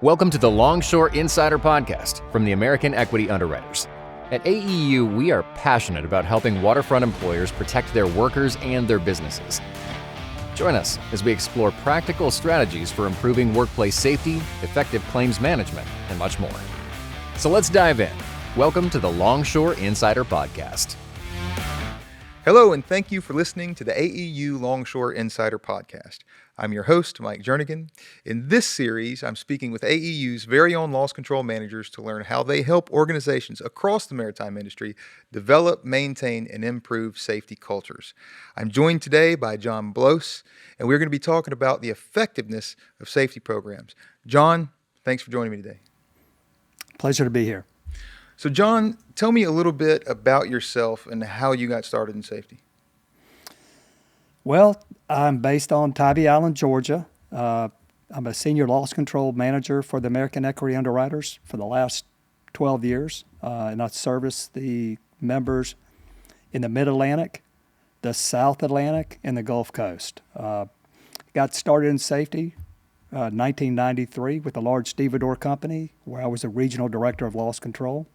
Welcome to the Longshore Insider Podcast from the American Equity Underwriters. At AEU, we are passionate about helping waterfront employers protect their workers and their businesses. Join us as we explore practical strategies for improving workplace safety, effective claims management, and much more. So let's dive in. Welcome to the Longshore Insider Podcast. Hello, and thank you for listening to the AEU Longshore Insider Podcast. I'm your host, Mike Jernigan. In this series, I'm speaking with AEU's very own loss control managers to learn how they help organizations across the maritime industry develop, maintain, and improve safety cultures. I'm joined today by John Bloess, and we're going to be talking about the effectiveness of safety programs. John, thanks for joining me today. Pleasure to be here. So, John, tell me a little bit about yourself and how you got started in safety. Well, I'm based on Tybee Island, Georgia. I'm a senior loss control manager for the American Equity Underwriters for the last 12 years, and I service the members in the Mid-Atlantic, the South Atlantic, and the Gulf Coast. Got started in safety 1993 with a large stevedore company where I was a regional director of loss control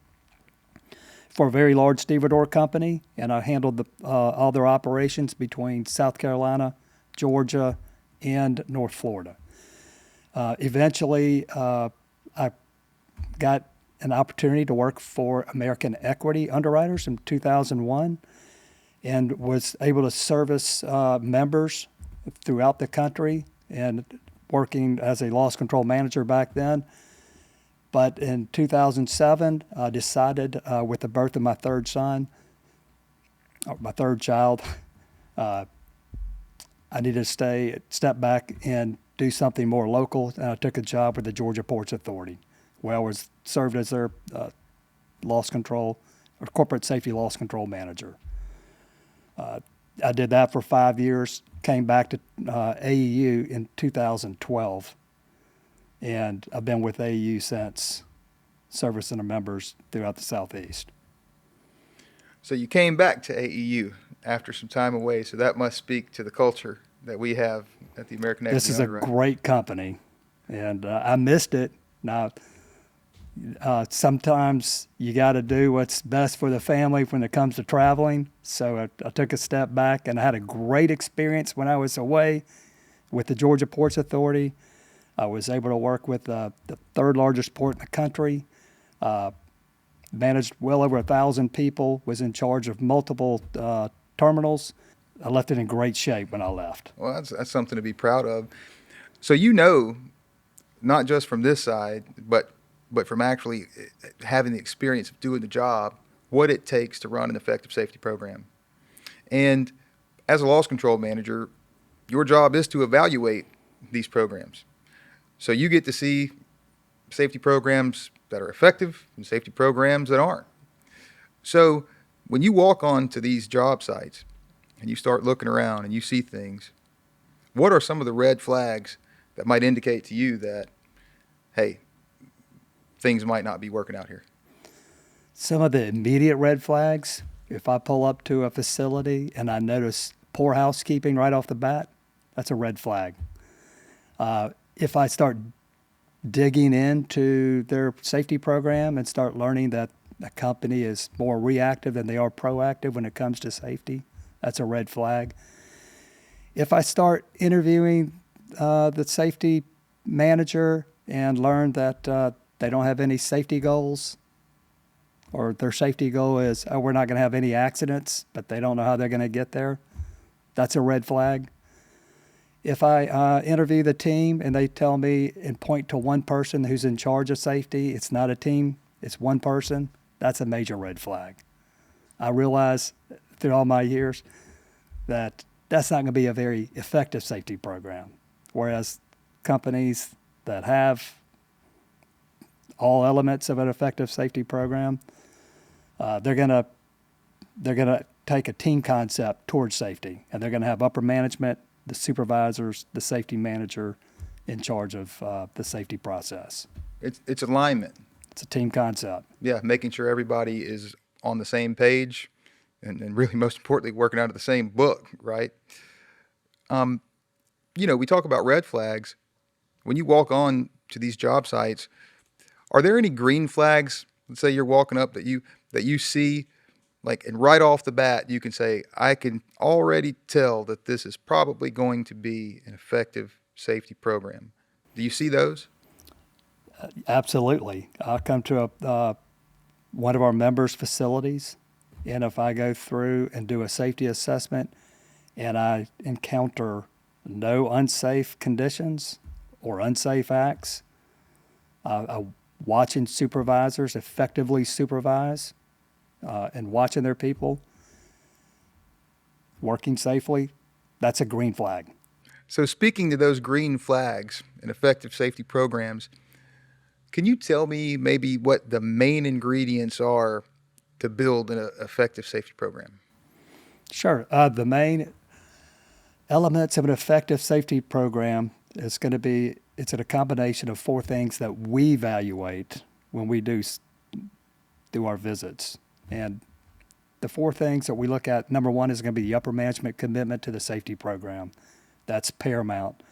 for a very large stevedore company, and I handled all their operations between South Carolina, Georgia, and North Florida. Eventually, I got an opportunity to work for American Equity Underwriters in 2001 and was able to service members throughout the country and working as a loss control manager back then. But in 2007, I decided with the birth of my third child, I needed to step back and do something more local. And I took a job with the Georgia Ports Authority, where I served as their loss control or corporate safety loss control manager. I did that for 5 years, came back to AEU in 2012. And I've been with AEU since, servicing the members throughout the Southeast. So you came back to AEU after some time away, so that must speak to the culture that we have at the American Equity This is a great company, and I missed it. Now, sometimes you got to do what's best for the family when it comes to traveling, so I took a step back, and I had a great experience when I was away with the Georgia Ports Authority. I was able to work with the third largest port in the country, managed well over 1,000 people, was in charge of multiple terminals. I left it in great shape when I left. Well, that's something to be proud of. So you know, not just from this side, but from actually having the experience of doing the job, what it takes to run an effective safety program. And as a loss control manager, your job is to evaluate these programs. So you get to see safety programs that are effective and safety programs that aren't. So when you walk onto these job sites and you start looking around and you see things, what are some of the red flags that might indicate to you that, hey, things might not be working out here? Some of the immediate red flags, if I pull up to a facility and I notice poor housekeeping right off the bat, that's a red flag. If I start digging into their safety program and start learning that a company is more reactive than they are proactive when it comes to safety, that's a red flag. If I start interviewing the safety manager and learn that they don't have any safety goals, or their safety goal is, we're not going to have any accidents, but they don't know how they're going to get there, that's a red flag. If I interview the team and they tell me and point to one person who's in charge of safety, it's not a team, it's one person, that's a major red flag. I realize through all my years that that's not going to be a very effective safety program. Whereas companies that have all elements of an effective safety program, they're going to take a team concept towards safety, and they're going to have upper management, the supervisors, the safety manager in charge of the safety process. It's alignment. It's a team concept. Yeah, making sure everybody is on the same page and really most importantly, working out of the same book, right? We talk about red flags. When you walk on to these job sites, are there any green flags? Let's say you're walking up that you see, like, and right off the bat, you can say, I can already tell that this is probably going to be an effective safety program. Do you see those? Absolutely. I'll come to one of our members' facilities, and if I go through and do a safety assessment and I encounter no unsafe conditions or unsafe acts, watching supervisors effectively supervise and watching their people working safely, that's a green flag. So speaking to those green flags and effective safety programs, can you tell me maybe what the main ingredients are to build an effective safety program? Sure. The main elements of an effective safety program is going to be, it's a combination of 4 things that we evaluate when we do our visits. And the 4 things that we look at, number 1 is going to be the upper management commitment to the safety program. That's paramount.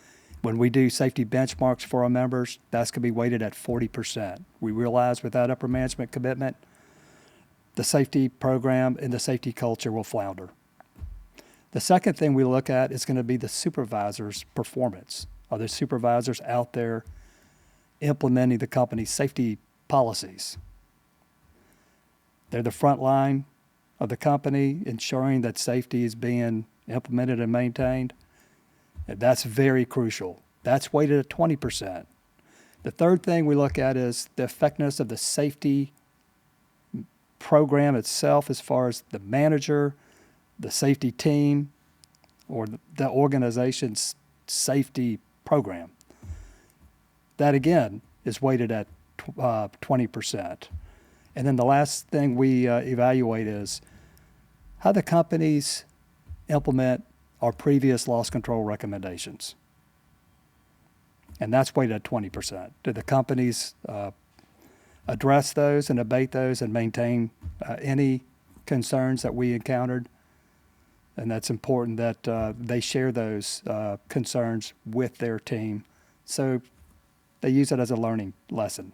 When we do safety benchmarks for our members, that's going to be weighted at 40%. We realize without upper management commitment, the safety program and the safety culture will flounder. The second thing we look at is going to be the supervisor's performance. Are the supervisors out there implementing the company's safety policies? They're the front line of the company, ensuring that safety is being implemented and maintained. And that's very crucial. That's weighted at 20%. The third thing we look at is the effectiveness of the safety program itself, as far as the manager, the safety team, or the organization's safety program. That, again, is weighted at 20%. And then the last thing we evaluate is how the companies implement our previous loss control recommendations. And that's weighted at 20%. Do the companies address those and abate those and maintain any concerns that we encountered? And that's important that they share those concerns with their team, so they use it as a learning lesson.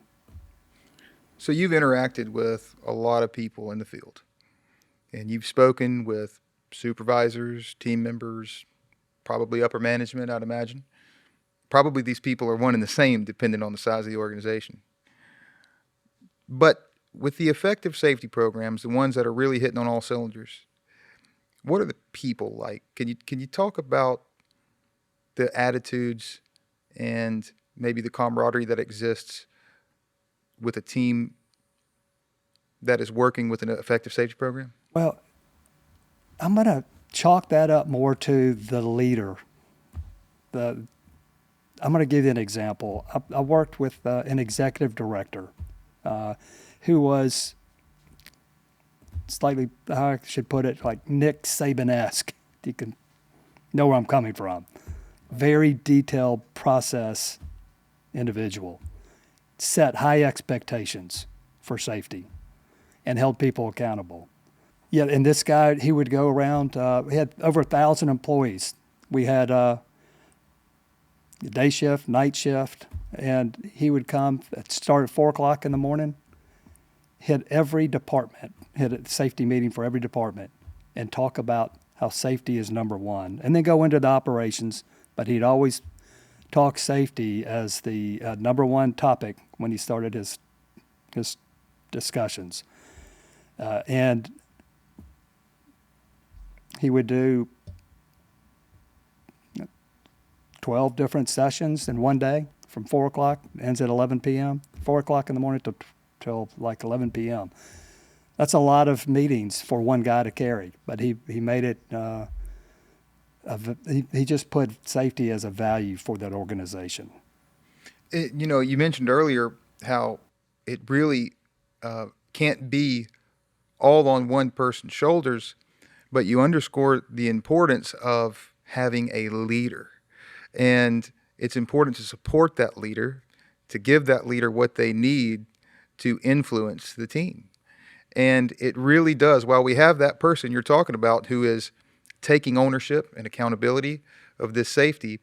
So you've interacted with a lot of people in the field, and you've spoken with supervisors, team members, probably upper management, I'd imagine. Probably these people are one and the same, depending on the size of the organization. But with the effective safety programs, the ones that are really hitting on all cylinders, what are the people like? Can you talk about the attitudes and maybe the camaraderie that exists with a team that is working with an effective safety program? Well, I'm going to chalk that up more to the leader. I'm going to give you an example. I worked with an executive director who was slightly, how I should put it, like Nick Saban-esque. You can know where I'm coming from. Very detailed process individual. Set high expectations for safety and held people accountable. Yeah, and this guy, he would go around, we had over 1,000 employees. We had day shift, night shift, and he would come, start at 4 o'clock in the morning, hit every department, hit a safety meeting for every department, and talk about how safety is number one, and then go into the operations. But he'd always talk safety as the number one topic when he started his discussions. And he would do 12 different sessions in one day from 4 o'clock, ends at 11 p.m., 4 o'clock in the morning till like 11 p.m. That's a lot of meetings for one guy to carry, but he made it, he just put safety as a value for that organization. You mentioned earlier how it really can't be all on one person's shoulders, but you underscore the importance of having a leader. And it's important to support that leader, to give that leader what they need to influence the team. And it really does. While we have that person you're talking about who is taking ownership and accountability of this safety,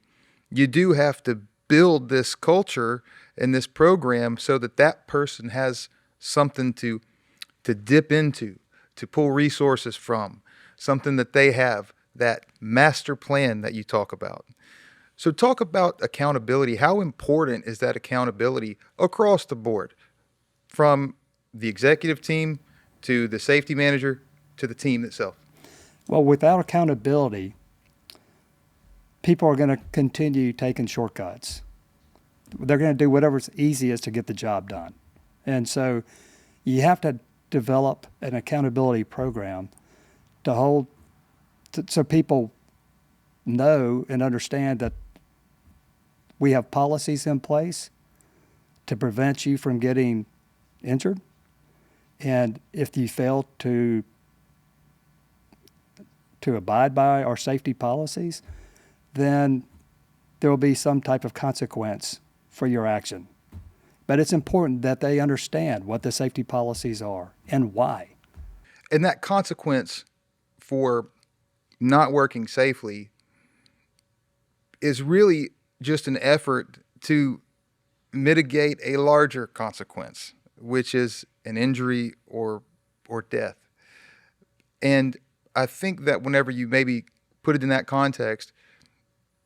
you do have to build this culture and this program so that that person has something to dip into, to pull resources from, something that they have, that master plan that you talk about. So talk about accountability. How important is that accountability across the board, from the executive team to the safety manager to the team itself? Well, without accountability, people are going to continue taking shortcuts. They're going to do whatever's easiest to get the job done. And so you have to develop an accountability program so people know and understand that we have policies in place to prevent you from getting injured. And if you fail to abide by our safety policies, then there will be some type of consequence for your action. But it's important that they understand what the safety policies are and why. And that consequence for not working safely is really just an effort to mitigate a larger consequence, which is an injury or death. And I think that whenever you maybe put it in that context,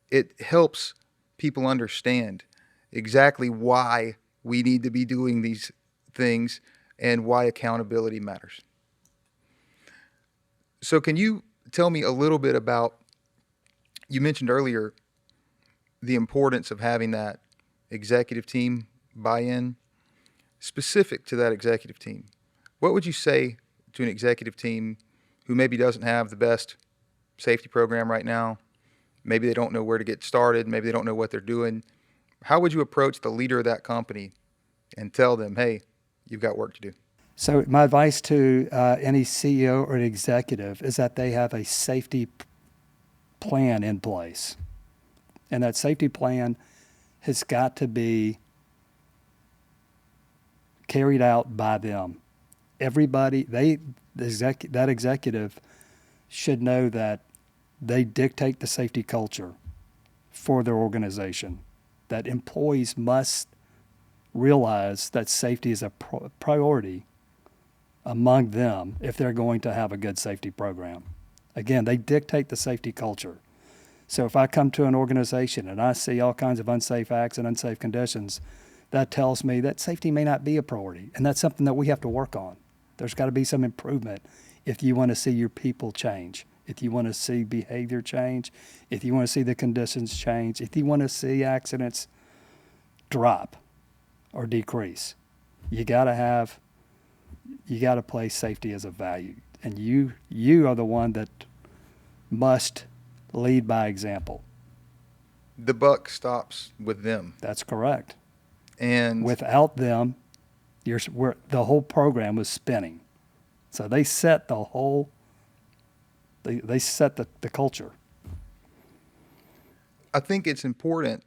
it helps people understand exactly why we need to be doing these things and why accountability matters. So can you tell me a little bit about, you mentioned earlier the importance of having that executive team buy-in. Specific to that executive team, what would you say to an executive team who maybe doesn't have the best safety program right now? Maybe they don't know where to get started. Maybe they don't know what they're doing. How would you approach the leader of that company and tell them, hey, you've got work to do? So my advice to any CEO or an executive is that they have a safety plan in place. And that safety plan has got to be carried out by them. Everybody, that executive should know that they dictate the safety culture for their organization, that employees must realize that safety is a priority among them if they're going to have a good safety program. Again, they dictate the safety culture. So if I come to an organization and I see all kinds of unsafe acts and unsafe conditions, that tells me that safety may not be a priority. And that's something that we have to work on. There's got to be some improvement if you want to see your people change, if you want to see behavior change, if you want to see the conditions change, if you want to see accidents drop or decrease. You got to place safety as a value. And you are the one that must lead by example. The buck stops with them. That's correct. And without them, the whole program was spinning. So they set the culture. I think it's important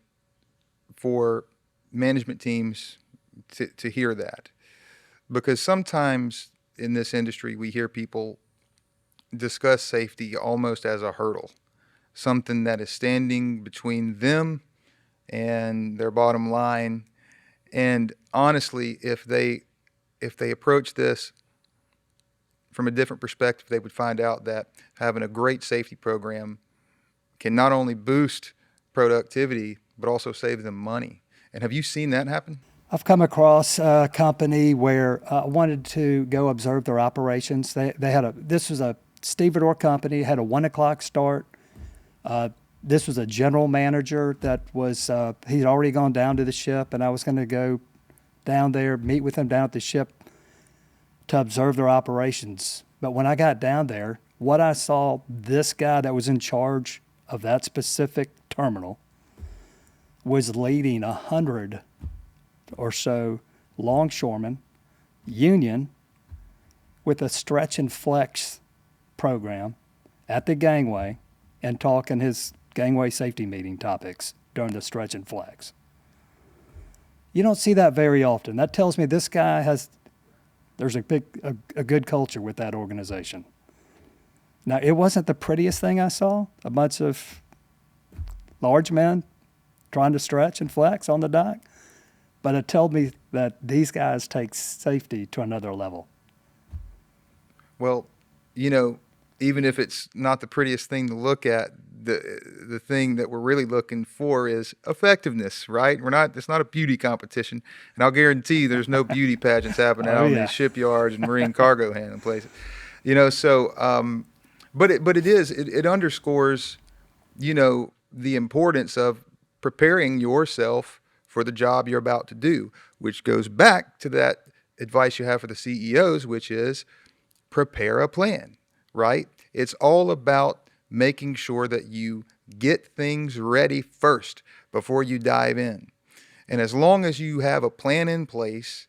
for management teams to hear that, because sometimes in this industry we hear people discuss safety almost as a hurdle, something that is standing between them and their bottom line. And honestly, if they approach this from a different perspective, they would find out that having a great safety program can not only boost productivity, but also save them money. And have you seen that happen? I've come across a company where I wanted to go observe their operations. This was a stevedore company, had a 1:00 start. This was a general manager that was, he'd already gone down to the ship, and I was going to go down there, meet with him down at the ship to observe their operations. But when I got down there, what I saw, this guy that was in charge of that specific terminal was leading 100 or so longshoremen, union, with a stretch and flex program at the gangway and talking his gangway safety meeting topics during the stretch and flex. You don't see that very often. That tells me this guy there's a good culture with that organization. Now, it wasn't the prettiest thing I saw, a bunch of large men trying to stretch and flex on the dock. But it told me that these guys take safety to another level. Well, even if it's not the prettiest thing to look at, the thing that we're really looking for is effectiveness, right? It's not a beauty competition, and I'll guarantee there's no beauty pageants happening out in these shipyards and marine cargo handling places. But it underscores, the importance of preparing yourself for the job you're about to do, which goes back to that advice you have for the CEOs, which is prepare a plan, right? It's all about making sure that you get things ready first before you dive in. And as long as you have a plan in place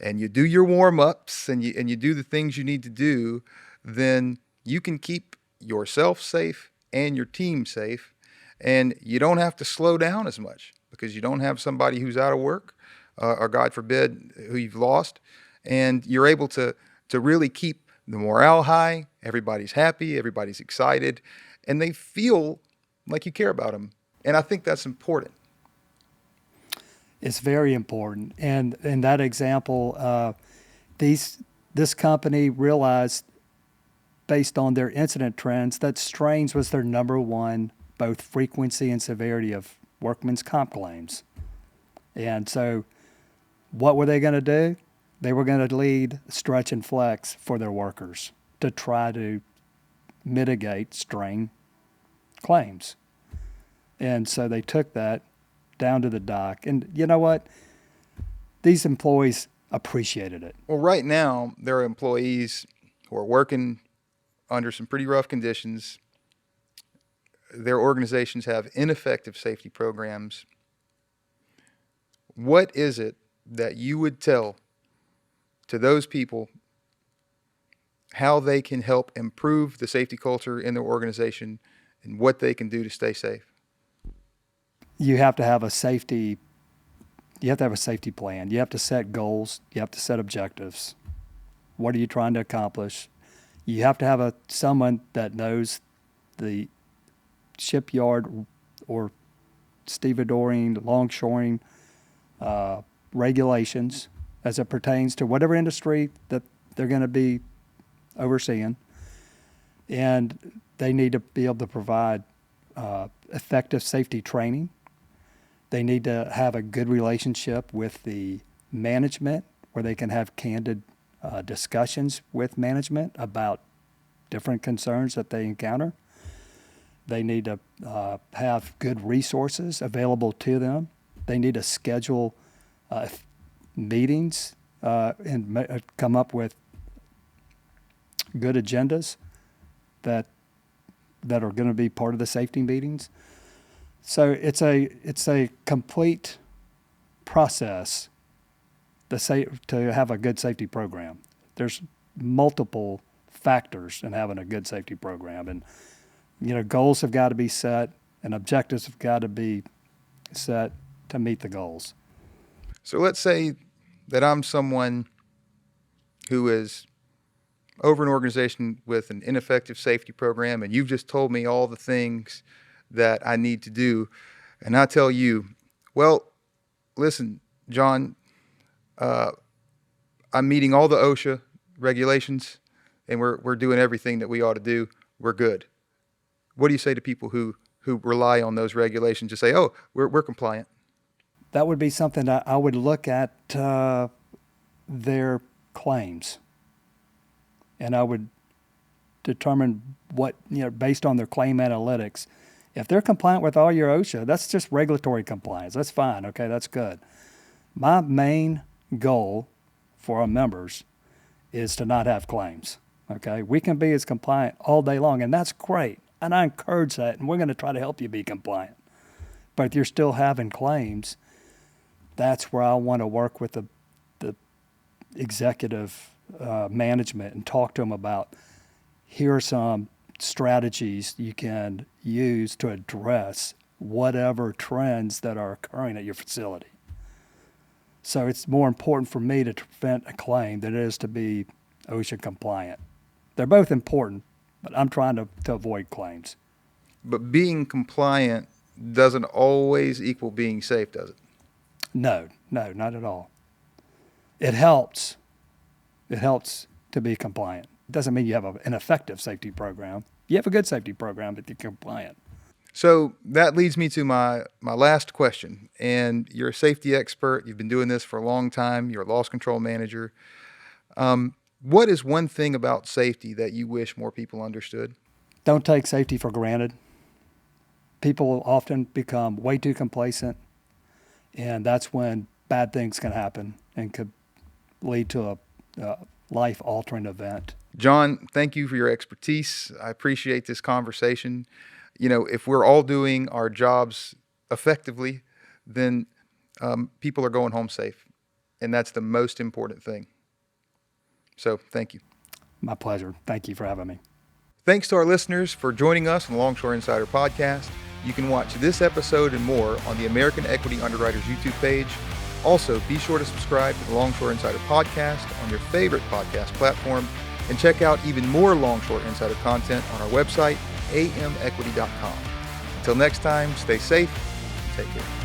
and you do your warm-ups and you do the things you need to do, then you can keep yourself safe and your team safe, and you don't have to slow down as much because you don't have somebody who's out of work, or God forbid, who you've lost, and you're able to really keep the morale high. Everybody's happy, everybody's excited, and they feel like you care about them. And I think that's important. It's very important. And in that example, this company realized, based on their incident trends, that strains was their number one, both frequency and severity of workman's comp claims. And so what were they going to do? They were going to lead stretch and flex for their workers to try to mitigate strain claims. And so they took that down to the dock. And you know what? These employees appreciated it. Well, right now, there are employees who are working under some pretty rough conditions. Their organizations have ineffective safety programs. What is it that you would tell to those people how they can help improve the safety culture in their organization and what they can do to stay safe? You have to have a safety plan. You have to set goals. You have to set objectives. What are you trying to accomplish? You have to have someone that knows the shipyard or stevedoring, longshoring regulations as it pertains to whatever industry that they're going to be overseeing. And they need to be able to provide effective safety training. They need to have a good relationship with the management where they can have candid discussions with management about different concerns that they encounter. They need to have good resources available to them. They need to schedule meetings and come up with good agendas that are going to be part of the safety meetings. So it's a complete process to have a good safety program. There's multiple factors in having a good safety program, and goals have got to be set and objectives have got to be set to meet the goals. So let's say that I'm someone who is over an organization with an ineffective safety program, and you've just told me all the things that I need to do, and I tell you, well, listen, John, I'm meeting all the OSHA regulations, and we're doing everything that we ought to do. We're good. What do you say to people who rely on those regulations to say, oh, we're compliant? That would be something that I would look at their claims, and I would determine what, based on their claim analytics. If they're compliant with all your OSHA, that's just regulatory compliance. That's fine. Okay, that's good. My main goal for our members is to not have claims. Okay, we can be as compliant all day long, and that's great. And I encourage that, and we're going to try to help you be compliant. But if you're still having claims, that's where I want to work with the executive management and talk to them about, here are some strategies you can use to address whatever trends that are occurring at your facility. So it's more important for me to prevent a claim than it is to be OSHA compliant. They're both important, but I'm trying to avoid claims. But being compliant doesn't always equal being safe, does it? No, not at all. It helps. It helps to be compliant. It doesn't mean you have an effective safety program. You have a good safety program, but you're compliant. So that leads me to my last question. And you're a safety expert. You've been doing this for a long time. You're a loss control manager. What is one thing about safety that you wish more people understood? Don't take safety for granted. People often become way too complacent, and that's when bad things can happen and could lead to a life-altering event. John, thank you for your expertise. I appreciate this conversation. If we're all doing our jobs effectively, then people are going home safe, and that's the most important thing. So thank you. My pleasure. Thank you for having me. Thanks to our listeners for joining us on the Longshore Insider Podcast. You can watch this episode and more on the American Equity Underwriters YouTube page. Also, be sure to subscribe to the Longshore Insider Podcast on your favorite podcast platform and check out even more Longshore Insider content on our website, amequity.com. Until next time, stay safe and take care.